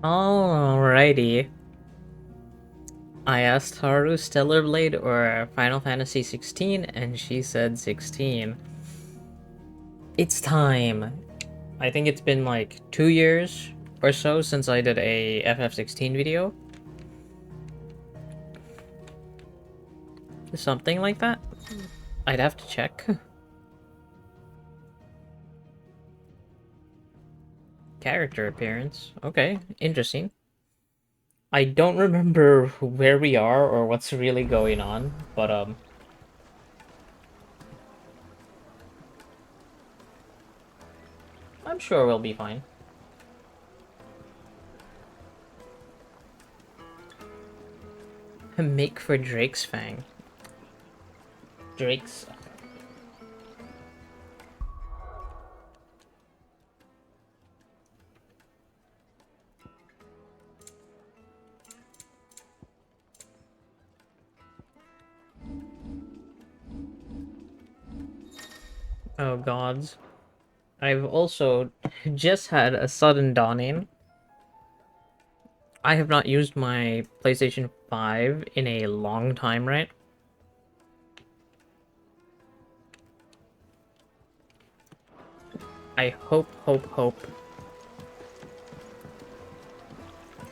Alrighty. I asked Haru Stellar Blade or Final Fantasy 16, and she said 16. It's time. I think it's been like 2 years or so since I did a FF16 video. Something like that. I'd have to check. Character appearance. Okay, interesting. I don't remember where we are or what's really going on, but I'm sure we'll be fine. Make for Drake's Fang. Drake's. Oh gods. I've also just had a sudden dawning. I have not used my PlayStation 5 in a long time, right? I hope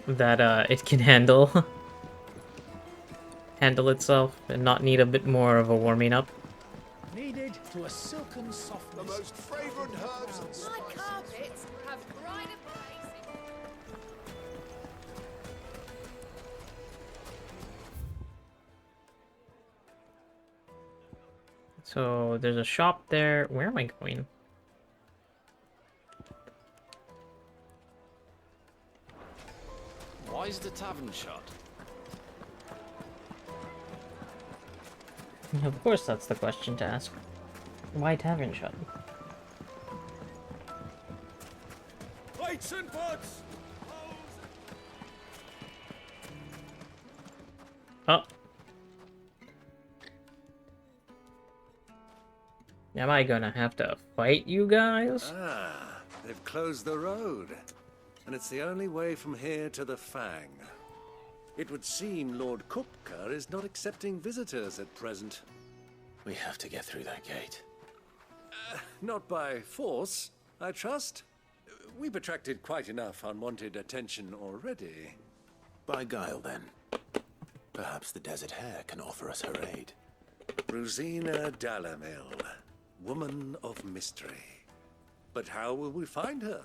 that it can handle itself and not need a bit more of a warming up. Needed to a silken softness. The most fragrant herbs and My spices. carpets have pride of place. So there's a shop there. Where am I going? Why is the tavern shut? Of course, that's the question to ask. Why tavern shut? Plates and pots! Oh. Am I gonna have to fight you guys? Ah, they've closed the road. And it's the only way from here to the Fang. It would seem Lord Kupka is not accepting visitors at present. We have to get through that gate. Not by force, I trust. We've attracted quite enough unwanted attention already. By guile, then. Perhaps the Desert Hare can offer us her aid. Ruzena Dalimil, woman of mystery. But how will we find her?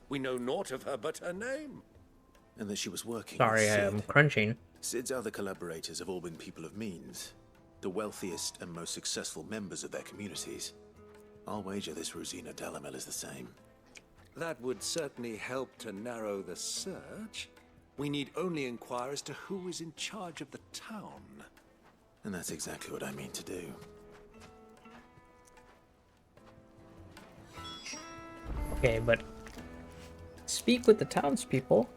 We know naught of her but her name. And that she was working Sorry, with I Sid. am crunching. Sid's other collaborators have all been people of means. The wealthiest and most successful members of their communities. I'll wager this Ruzena Dalimil is the same. That would certainly help to narrow the search. We need only inquire as to who is in charge of the town. And that's exactly what I mean to do. Okay, but speak with the townspeople.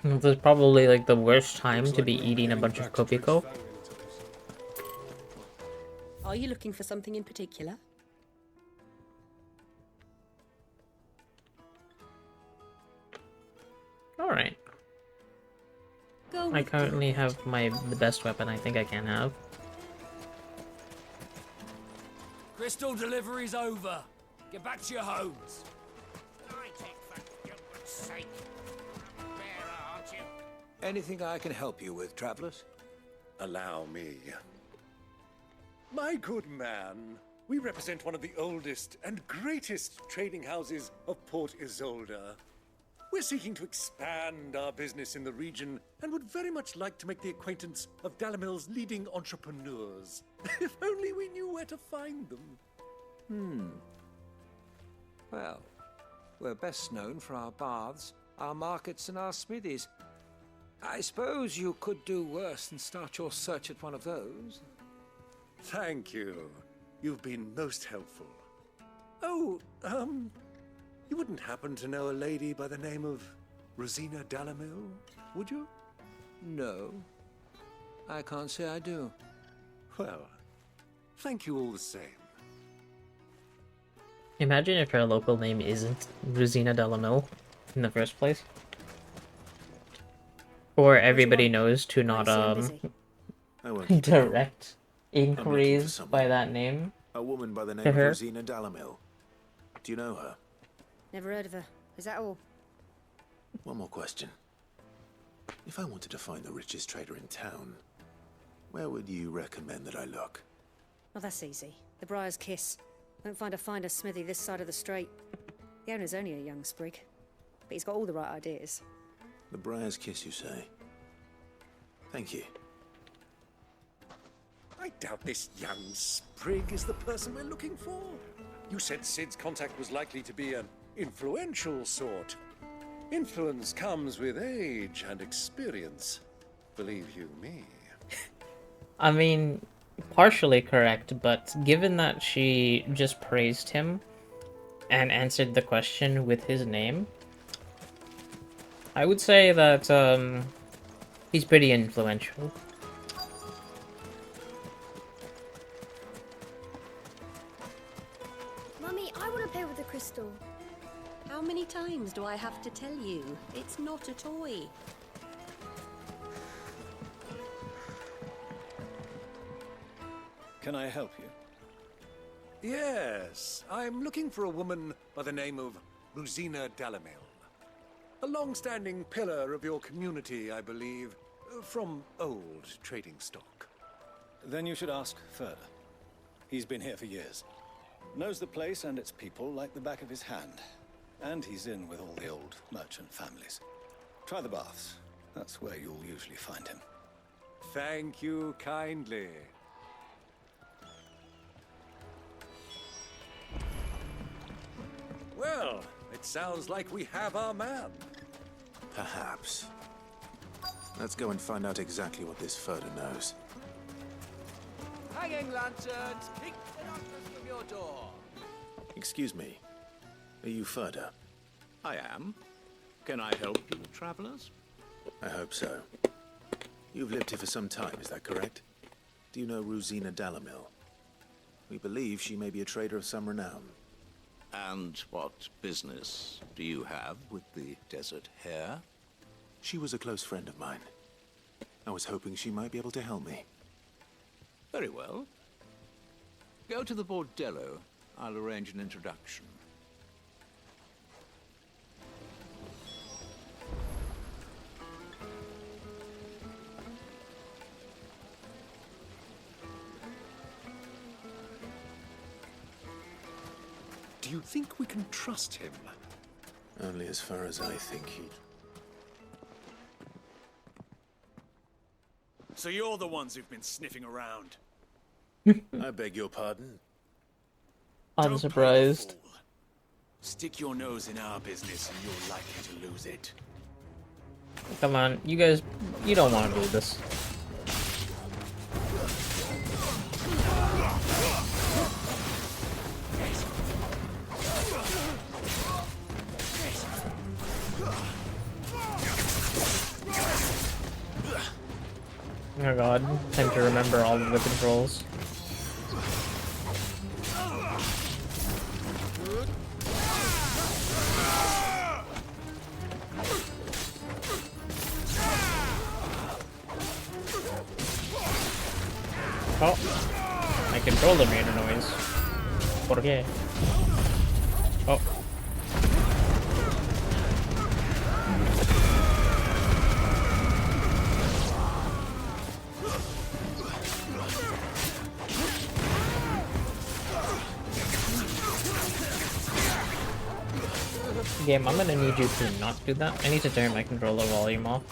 This is probably like the worst time to be eating a bunch of kopiko. Are you looking for something in particular? Alright. I currently have the best weapon I think I can have. Crystal delivery's over. Get back to your homes. Anything I can help you with, travelers? Allow me. My good man, we represent one of the oldest and greatest trading houses of Port Isolde. We're seeking to expand our business in the region and would very much like to make the acquaintance of Dalimil's leading entrepreneurs. If only we knew where to find them. Well, we're best known for our baths, our markets, and our smithies. I suppose you could do worse than start your search at one of those. Thank you. You've been most helpful. Oh, you wouldn't happen to know a lady by the name of Ruzena Dalimil, would you? No, I can't say I do. Well, thank you all the same. Imagine if her local name isn't Ruzena Dalimil in the first place. Or everybody want? knows to Why not you seem busy? I won't keep you long. direct looking for inquiries someone. by that name. A woman by the name To of her? Ruzena Dalimil. Do you know her? Never heard of her. Is that all? One more question. If I wanted to find the richest trader in town, where would you recommend that I look? Oh, that's easy. The Briar's Kiss. Won't find a finer smithy this side of the strait. The owner's only a young sprig, but he's got all the right ideas. The Briar's Kiss, you say? Thank you. I doubt this young sprig is the person we're looking for. You said Sid's contact was likely to be an influential sort. Influence comes with age and experience. Believe you me. I mean, partially correct, but given that she just praised him and answered the question with his name, I would say that he's pretty influential. Mummy, I want to play with the crystal. How many times do I have to tell you? It's not a toy. Can I help you? Yes, I'm looking for a woman by the name of Ruzena Dalimil. A long-standing pillar of your community, I believe, from old trading stock. Then you should ask further. He's been here for years. Knows the place and its people like the back of his hand. And he's in with all the old merchant families. Try the baths. That's where you'll usually find him. Thank you kindly. Well, it sounds like we have our man. Perhaps. Let's go and find out exactly what this Furder knows. Hanging lanterns, keep the darkness from your door. Excuse me. Are you Furder? I am. Can I help you, travelers? I hope so. You've lived here for some time, is that correct? Do you know Ruzena Dalimil? We believe she may be a trader of some renown. And what business do you have with the desert hare? She was a close friend of mine. I was hoping she might be able to help me. Very well. Go to the bordello. I'll arrange an introduction. Do you think we can trust him? Only as far as I think he'd... So you're the ones who've been sniffing around. I beg your pardon? I'm Don't surprised. play the fool. Stick your nose in our business and you're likely to lose it. Come on, you guys, you don't want to do this. Oh god, time to remember all of the controls. Oh, my controller made a noise. ¿Por qué? Oh. Game, I'm gonna need you to not do that. I need to turn my controller volume off.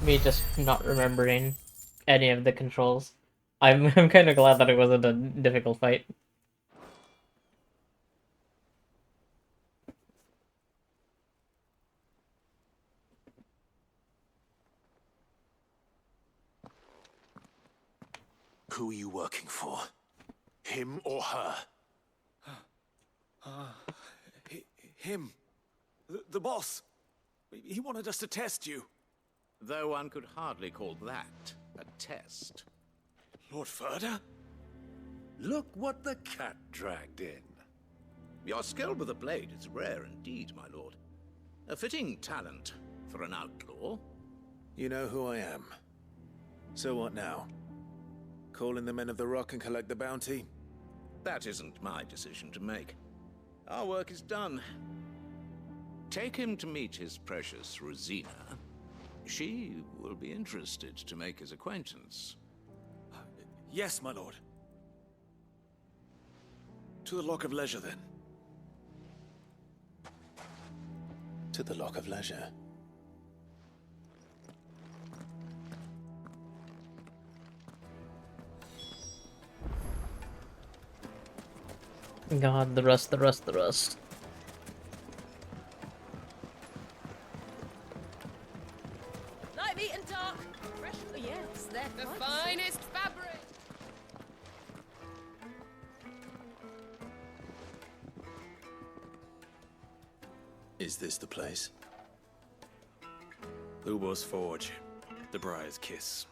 me just not remembering any of the controls. I'm kind of glad that it wasn't a difficult fight. Who are you working for? Him or her? Him. The boss. He wanted us to test you. Though one could hardly call that a test. Lord Furder? Look what the cat dragged in. Your skill with the blade is rare indeed, my lord. A fitting talent for an outlaw. You know who I am. So what now? Call in the Men of the Rock and collect the bounty? That isn't my decision to make. Our work is done. Take him to meet his precious Ruzena. She will be interested to make his acquaintance. Yes, my lord. To the Lock of Leisure, then. To the Lock of Leisure. God, the rust. Light, meat, and dark. Fresh. Oh, yes, they're the finest fabric. Is this the place? Lubo's Forge. The Briar's Kiss.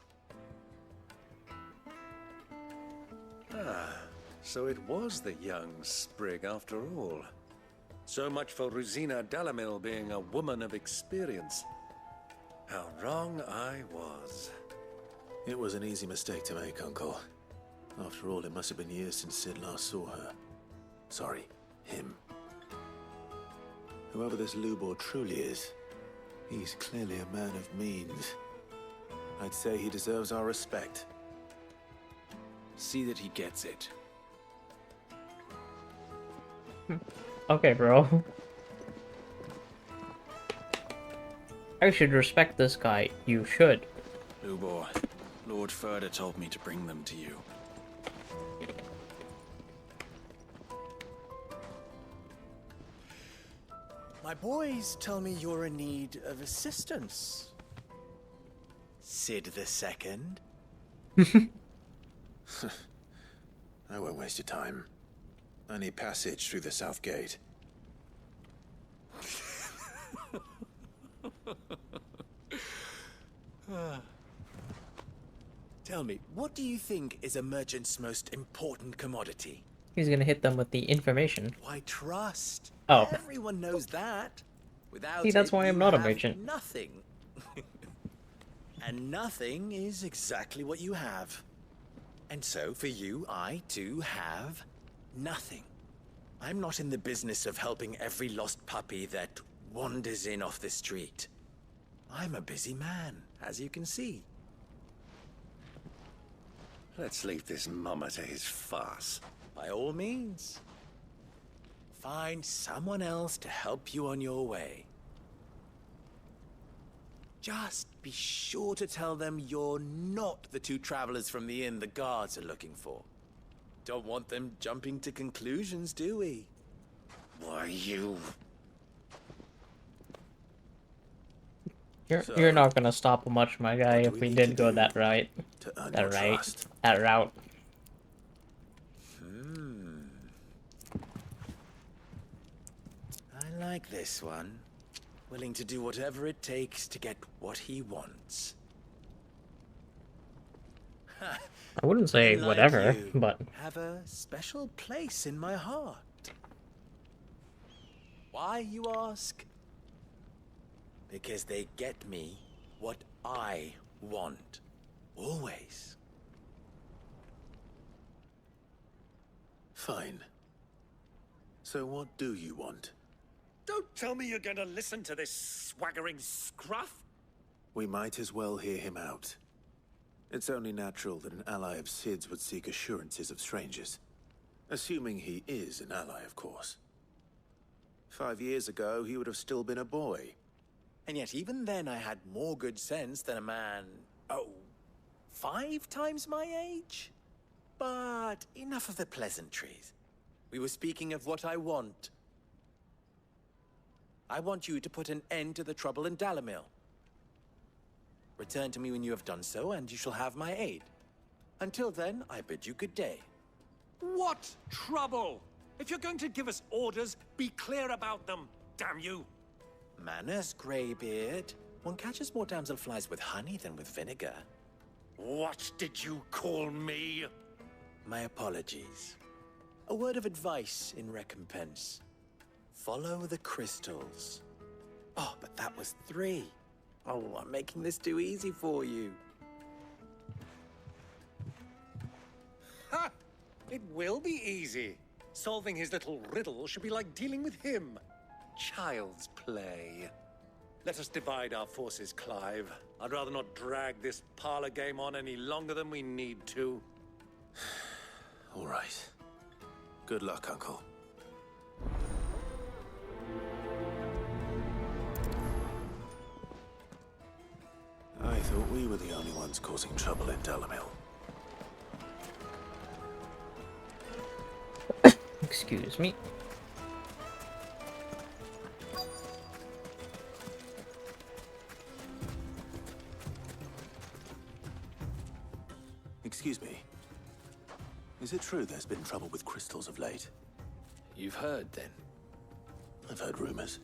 So it was the young sprig after all. So much for Ruzena Dalimil being a woman of experience. How wrong I was. It was an easy mistake to make, Uncle. After all, it must have been years since Sid last saw her. Sorry, him. Whoever this Lubor truly is, he's clearly a man of means. I'd say he deserves our respect. See that he gets it. Okay, bro. I should respect this guy. You should. Lubor, Lord Furder told me to bring them to you. My boys tell me you're in need of assistance. Sid the Second. I won't waste your time. I need passage through the south gate. Tell me, what do you think is a merchant's most important commodity? He's gonna hit them with the information. Why, trust. Oh. Everyone knows that. Without See, that's it, why I'm you not a have merchant. Nothing. And nothing is exactly what you have. And so, for you, I, too, have nothing. I'm not in the business of helping every lost puppy that wanders in off the street. I'm a busy man, as you can see. Let's leave this mummer to his farce. By all means. Find someone else to help you on your way. Just be sure to tell them you're not the two travelers from the inn the guards are looking for. Don't want them jumping to conclusions, do we? Why, you... You're not gonna stop much, my guy, if we did go that route. That route. I like this one. Willing to do whatever it takes to get what he wants. I wouldn't say Like whatever, you, but have a special place in my heart. Why, you ask? Because they get me what I want. Always. Fine. So what do you want? Don't tell me you're going to listen to this swaggering scruff. We might as well hear him out. It's only natural that an ally of Sid's would seek assurances of strangers. Assuming he is an ally, of course. 5 years ago, he would have still been a boy. And yet even then I had more good sense than a man, 5 times my age? But enough of the pleasantries. We were speaking of what I want. I want you to put an end to the trouble in Dalimil. Return to me when you have done so, and you shall have my aid. Until then, I bid you good day. What trouble? If you're going to give us orders, be clear about them, damn you! Manners, Greybeard. One catches more damselflies with honey than with vinegar. What did you call me? My apologies. A word of advice in recompense. Follow the crystals. Oh, but that was 3. Oh, I'm making this too easy for you. Ha! It will be easy. Solving his little riddle should be like dealing with him. Child's play. Let us divide our forces, Clive. I'd rather not drag this parlor game on any longer than we need to. All right. Good luck, Uncle. I thought we were the only ones causing trouble in Dalimil. Excuse me. Excuse me. Is it true there's been trouble with crystals of late? You've heard, then? I've heard rumors.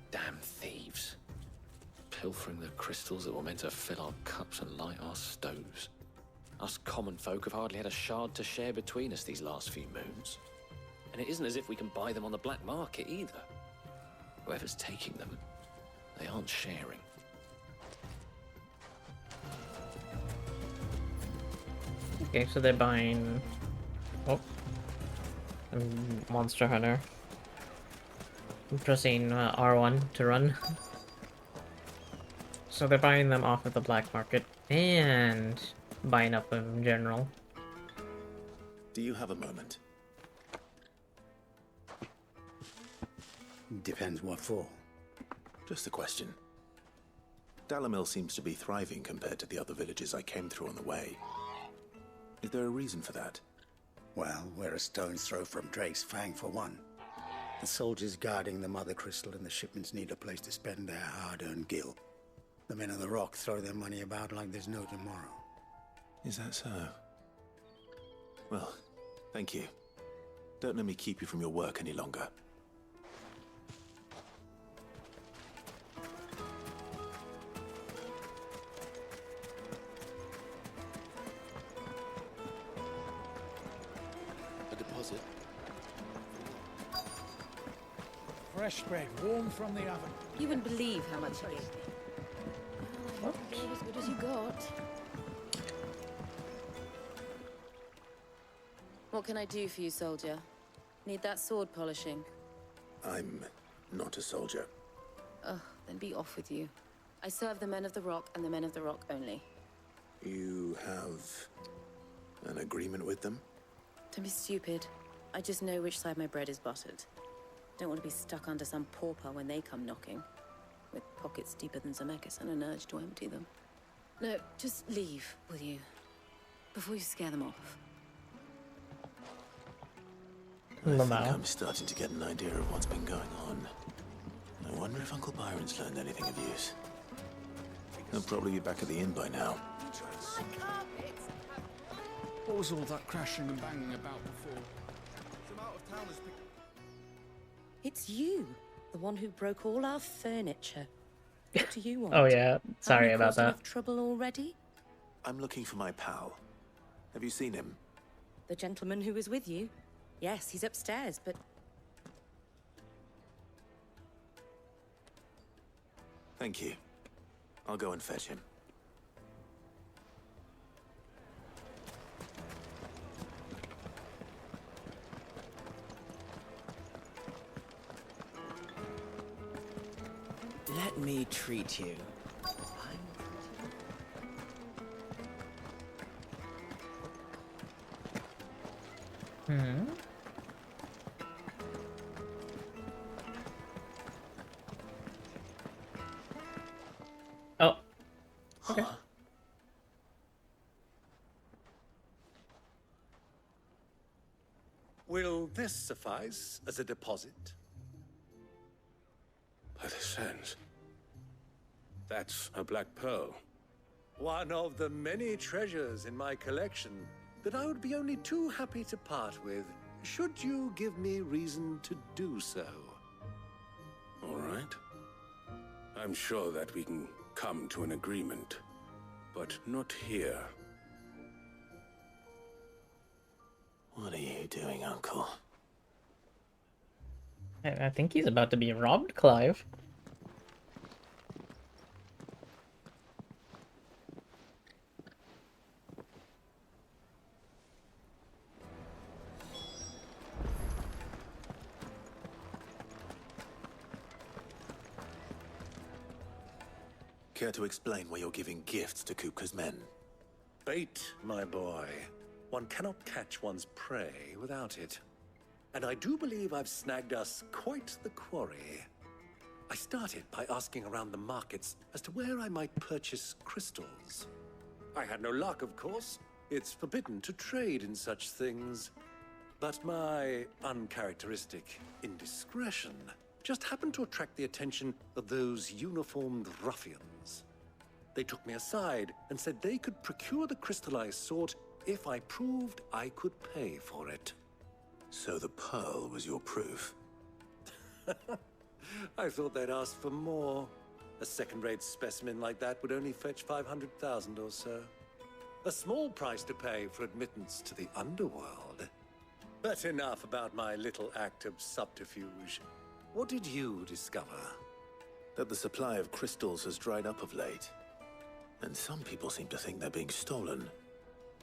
Damn thieves. Pilfering the crystals that were meant to fill our cups and light our stoves. Us common folk have hardly had a shard to share between us these last few moons. And it isn't as if we can buy them on the black market either. Whoever's taking them, they aren't sharing. Okay, so they're buying... Oh. Monster Hunter. I'm pressing R1 to run. So they're buying them off of the black market and buying up them in general. Do you have a moment? Depends what for. Just a question. Dalimil seems to be thriving compared to the other villages I came through on the way. Is there a reason for that? Well, we're a stone's throw from Drake's Fang for one. The soldiers guarding the Mother Crystal and the shipments need a place to spend their hard-earned gil. The men of the Rock throw their money about like there's no tomorrow. Is that so? Well, thank you. Don't let me keep you from your work any longer. A deposit? Fresh bread, warm from the oven. You wouldn't believe how much he gave me. What? As good as you got. What can I do for you, soldier? Need that sword polishing? I'm not a soldier. Ugh, then be off with you. I serve the men of the Rock and the men of the Rock only. You have an agreement with them? Don't be stupid. I just know which side my bread is buttered. Don't want to be stuck under some pauper when they come knocking. With pockets deeper than Zemeckis and an urge to empty them. No, just leave, will you? Before you scare them off. I think I'm starting to get an idea of what's been going on. I wonder if Uncle Byron's learned anything of use. He'll probably be back at the inn by now. What was all that crashing and banging about before? Some out-of-towners. It's you, the one who broke all our furniture. What do you want? Oh yeah, sorry Haven't you about caused that. enough trouble already? I'm looking for my pal. Have you seen him? The gentleman who was with you? Yes, he's upstairs, but... Thank you. I'll go and fetch him. Let me treat you. Hmm. Will this suffice as a deposit? By the sands. That's a black pearl. One of the many treasures in my collection that I would be only too happy to part with, should you give me reason to do so. All right. I'm sure that we can come to an agreement, but not here. What are you doing, Uncle? I think he's about to be robbed, Clive. Care to explain why you're giving gifts to Kupka's men? Bait, my boy. One cannot catch one's prey without it. And I do believe I've snagged us quite the quarry. I started by asking around the markets as to where I might purchase crystals. I had no luck, of course. It's forbidden to trade in such things. But my uncharacteristic indiscretion just happened to attract the attention of those uniformed ruffians. They took me aside and said they could procure the crystal I sought if I proved I could pay for it. So the pearl was your proof? I thought they'd ask for more. A second-rate specimen like that would only fetch 500,000 or so. A small price to pay for admittance to the underworld. But enough about my little act of subterfuge. What did you discover? That the supply of crystals has dried up of late. And some people seem to think they're being stolen.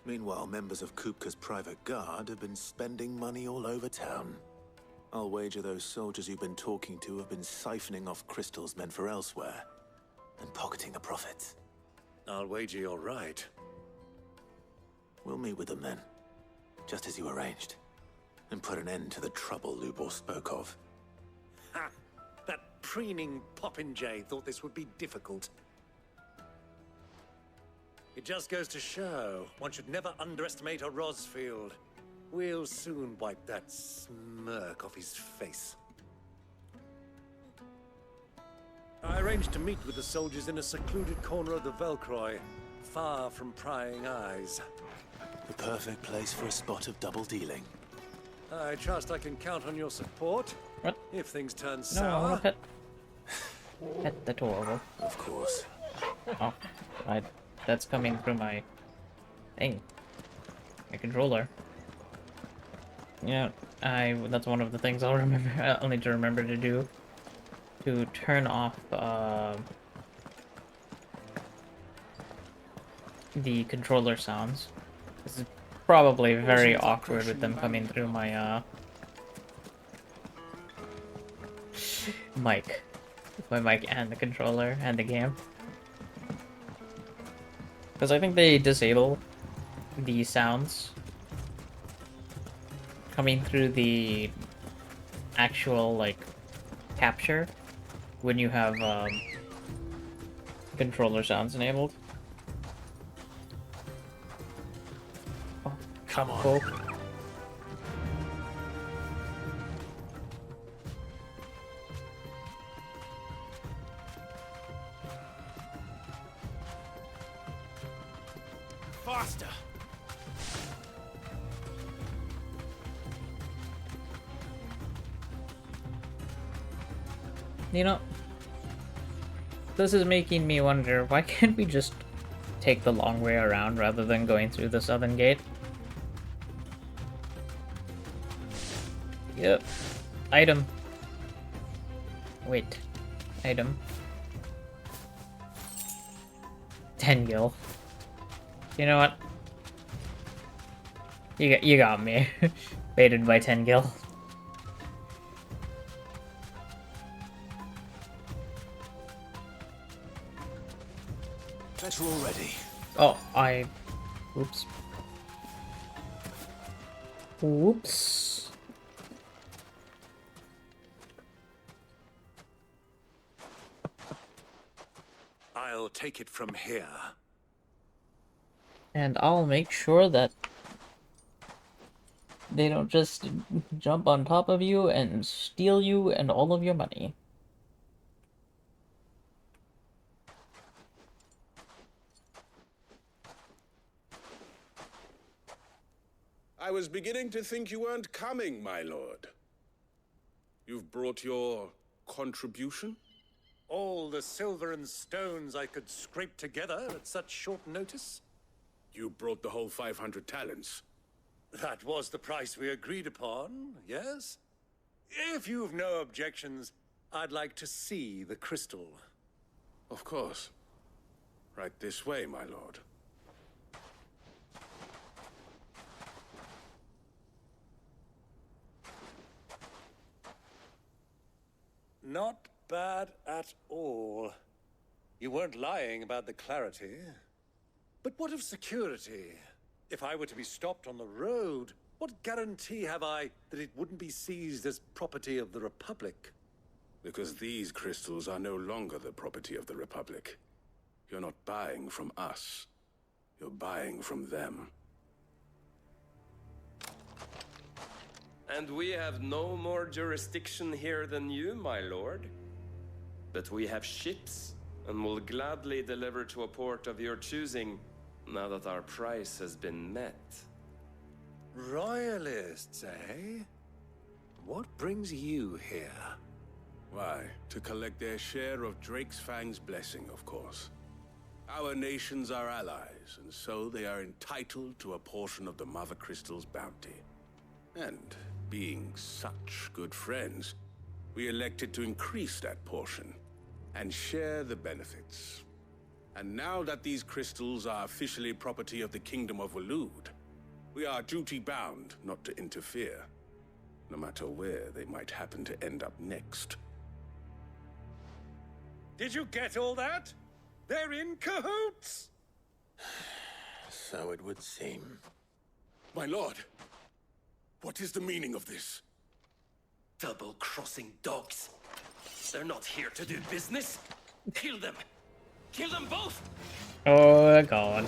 Meanwhile, members of Kupka's private guard have been spending money all over town. I'll wager those soldiers you've been talking to have been siphoning off crystals meant for elsewhere, and pocketing the profits. I'll wager you're right. We'll meet with them then, just as you arranged, and put an end to the trouble Lubor spoke of. Ha! That preening popinjay thought this would be difficult. It just goes to show one should never underestimate a Rosfield. We'll soon wipe that smirk off his face. I arranged to meet with the soldiers in a secluded corner of the Velcroy, far from prying eyes. The perfect place for a spot of double dealing. I trust I can count on your support. What? If things turn No, I sour. want to pet the Torval. Of course. Oh, that's coming through my thing. My controller. Yeah, that's one of the things I'll need to remember to do. To turn off, the controller sounds. This is probably very awkward with them coming through my, mic. My mic and the controller and the game. Because I think they disable the sounds coming through the actual, like, capture when you have, controller sounds enabled. Oh, come on. Cool. Faster! You know, this is making me wonder, why can't we just take the long way around rather than going through the southern gate? Yep. Item. Wait. Item. 10 gil. You know what? You got me. Baited by 10 gil. Better already. Oh, oops. Whoops. I'll take it from here. And I'll make sure that They don't just jump on top of you and steal you and all of your money. I was beginning to think you weren't coming, my lord. You've brought your contribution? All the silver and stones I could scrape together at such short notice? You brought the whole 500 talents. That was the price we agreed upon, yes? If you've no objections, I'd like to see the crystal. Of course. Right this way, my lord. Not bad at all. You weren't lying about the clarity. But what of security? If I were to be stopped on the road, what guarantee have I that it wouldn't be seized as property of the Republic? Because these crystals are no longer the property of the Republic. You're not buying from us. You're buying from them. And we have no more jurisdiction here than you, my lord. But we have ships, and will gladly deliver to a port of your choosing, now that our price has been met. Royalists, eh? What brings you here? Why, to collect their share of Drake's Fang's blessing, of course. Our nations are allies, and so they are entitled to a portion of the Mother Crystal's bounty. And being such good friends, we elected to increase that portion and share the benefits. And now that these crystals are officially property of the Kingdom of Waloed, we are duty-bound not to interfere, no matter where they might happen to end up next. Did you get all that? They're in cahoots! So it would seem. My lord, what is the meaning of this? Double-crossing dogs. They're not here to do business. Kill them! Kill them both! Oh god.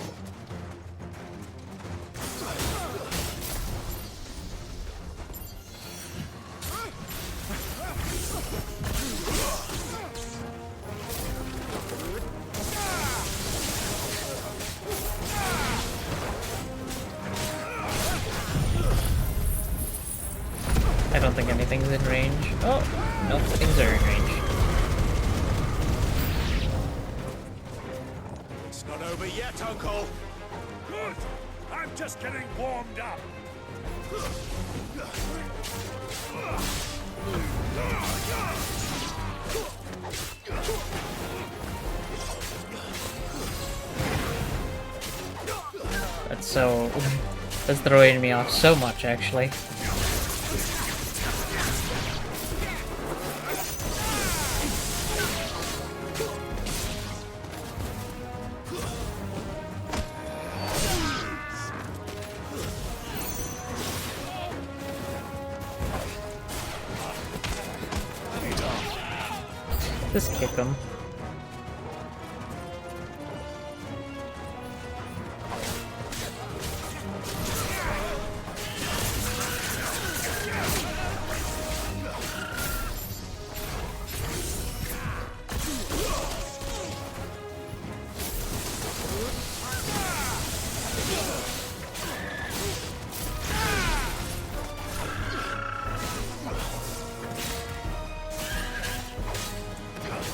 I don't think anything's in range. Oh, no, things are in range. It's not over yet, Uncle. Good! I'm just getting warmed up. That's throwing me off so much, actually. Just kick him.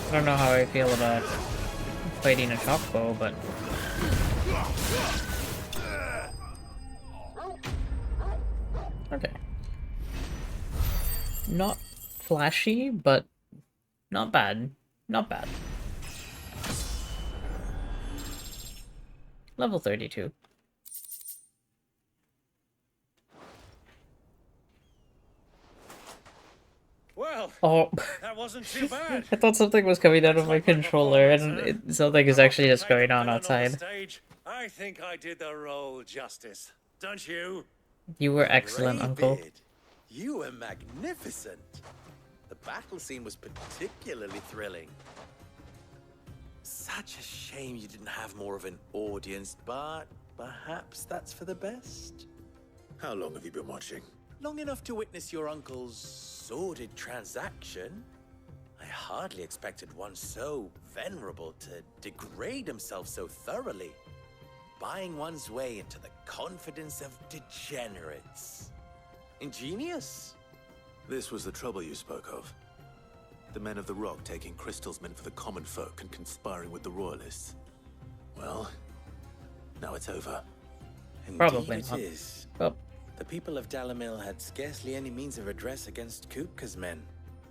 I don't know how I feel about fighting a chocobo, but okay. Not flashy, but not bad. Not bad. Level 32. Well, oh, that wasn't too bad. I thought something was coming out of my controller, and something is actually just going on outside. Stage, I think I did the role justice. Don't you? You were excellent, Uncle. You were magnificent. The battle scene was particularly thrilling. Such a shame you didn't have more of an audience, but perhaps that's for the best. How long have you been watching? long enough to witness your uncle's sordid transaction. I hardly expected one so venerable to degrade himself so thoroughly, buying one's way into the confidence of degenerates. Ingenious. This was the trouble you spoke of. The men of the Rock taking Crystal's men for the common folk and conspiring with the Royalists. Well, now it's over. Probably Indeed not. it is. Well, The people of Dalimil had scarcely any means of redress against Kupka's men,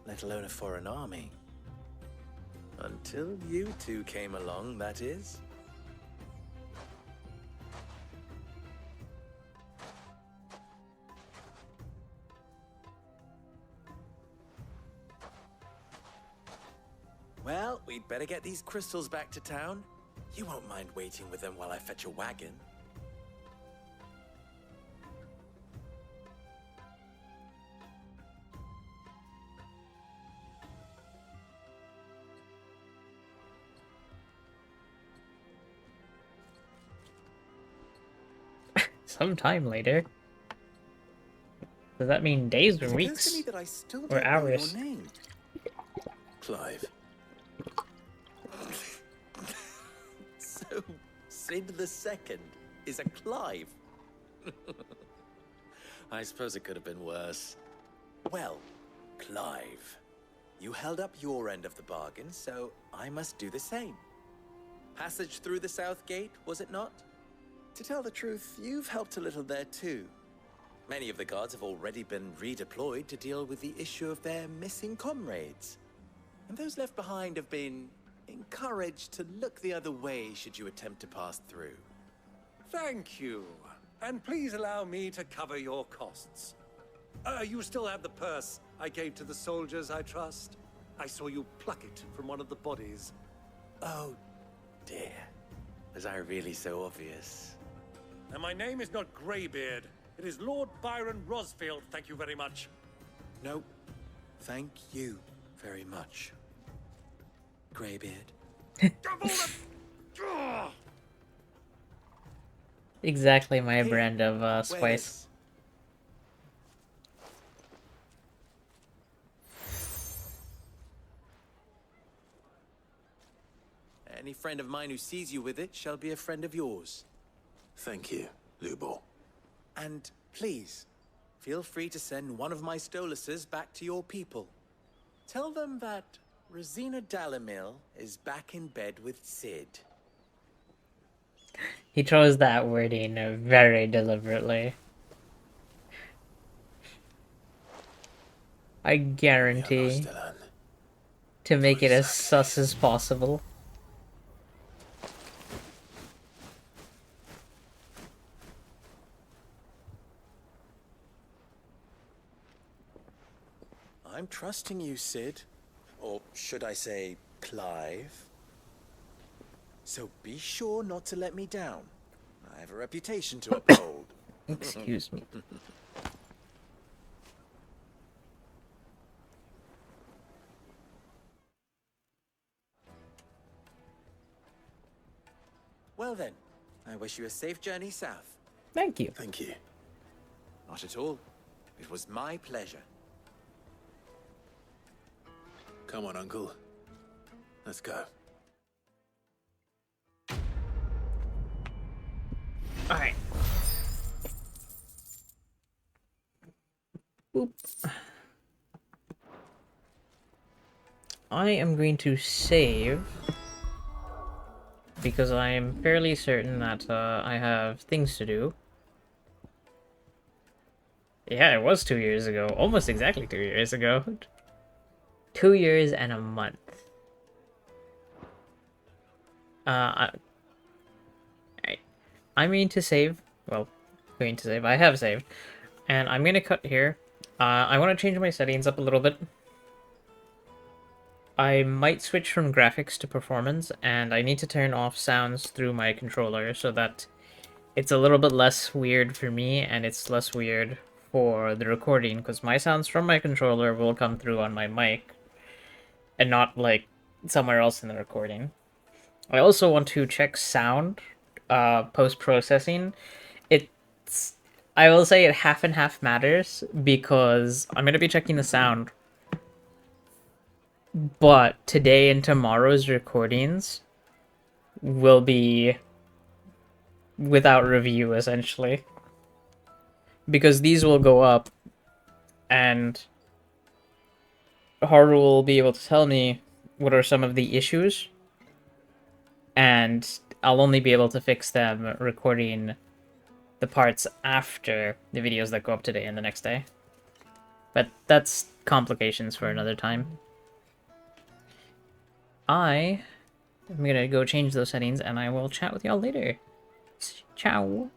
let alone a foreign army. Until you two came along, that is. Well, we'd better get these crystals back to town. You won't mind waiting with them while I fetch a wagon. sometime later. Does that mean days or It occurs weeks? to me that I still Or don't know hours? your name. Clive. So, Sid the Second is a Clive. I suppose it could have been worse. Well, Clive, you held up your end of the bargain, so I must do the same. Passage through the South Gate, was it not? To tell the truth, you've helped a little there too. Many of the guards have already been redeployed to deal with the issue of their missing comrades. And those left behind have been encouraged to look the other way should you attempt to pass through. Thank you. And please allow me to cover your costs. You still have the purse I gave to the soldiers, I trust? I saw you pluck it from one of the bodies. Oh, dear. Was I really so obvious? And my name is not Greybeard. It is Lord Byron Rosfield, thank you very much. No, thank you very much, Greybeard. Exactly my brand of spice. Waiters. Any friend of mine who sees you with it shall be a friend of yours. Thank you, Lubor. And please, feel free to send one of my Stoluses back to your people. Tell them that Ruzena Dalimil is back in bed with Sid. He chose that wording very deliberately. I guarantee to make it as sus as possible. I'm trusting you, Sid. Or should I say, Clive? So be sure not to let me down. I have a reputation to uphold. Excuse me. Well then, I wish you a safe journey south. Thank you. Thank you. Not at all. It was my pleasure. Come on, Uncle. Let's go. Alright. Boop. I am going to save because I am fairly certain that I have things to do. Yeah, it was 2 years ago. Almost exactly 2 years ago. 2 years and a month. I mean to save. Well, going to save. I have saved. And I'm going to cut here. I want to change my settings up a little bit. I might switch from graphics to performance, and I need to turn off sounds through my controller so that it's a little bit less weird for me and it's less weird for the recording, because my sounds from my controller will come through on my mic and not like somewhere else in the recording. I also want to check sound post-processing. I will say it half and half matters because I'm going to be checking the sound. But today and tomorrow's recordings will be without review, essentially. Because these will go up, and Haru will be able to tell me what are some of the issues, and I'll only be able to fix them recording the parts after the videos that go up today and the next day. But that's complications for another time. I'm gonna go change those settings, and I will chat with y'all later. Ciao.